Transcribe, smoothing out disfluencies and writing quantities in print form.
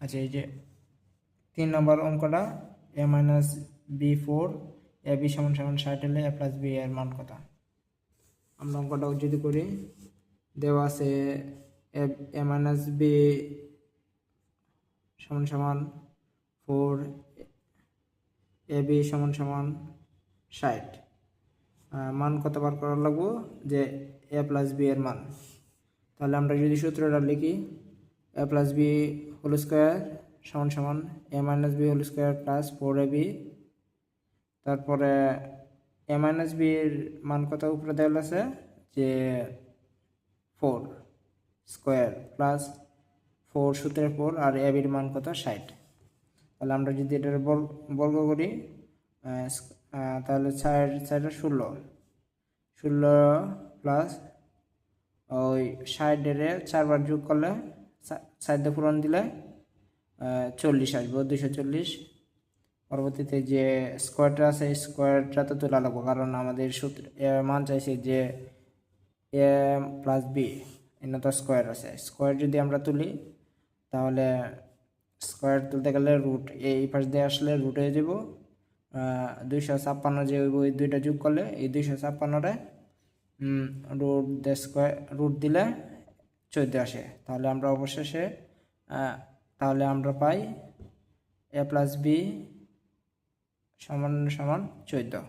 আচ্ছা, এই যে 3 নম্বর অঙ্কটা a minus B 4 A B সমান সমান 60 হলে a প্লাস বি এর মান কত? আমরা অঙ্কটা যদি করি, দেওয়া আছে এ মাইনাস বি সমান সমান 4, এ বি সমান সমান 60। মান কত বার করা লাগবো? যে এ প্লাস বি এর মান। তাহলে আমরা যদি সূত্রটা লিখি, A plus B whole square সমান সমান A minus B whole square plus 4ab, তারপরে এ মাইনাস বি এর মান কত উপরে দেওয়া আছে যে 4 স্কোয়ার প্লাস 4 সূত্রের 4 আর এ বির মান কত 60। তাহলে আমরা যদি এটার বর্গ করি, তাহলে 16 প্লাস ওই 60 4 বার যোগ করলে 60 দিয়ে পূরণ দিলে 40 আসবে, 240। পরবর্তীতে যে স্কোয়ারটা আছে স্কোয়ারটা তো তোলা লাগবো, কারণ আমাদের সূত্র মান চাইছে যে এ প্লাস বি, এনে তো স্কোয়ার আছে। স্কোয়ার যদি আমরা তুলি তাহলে স্কোয়ার তুলতে গেলে রুট এই পাশ দিয়ে আসলে রুট হয়ে যাব। 256 যে ওই দুইটা যোগ করলে এই 256টা রুট দিলে 14 আসে। তাহলে আমরা অবশেষে তাহলে আমরা পাই এ প্লাস বি সমান সমান 14।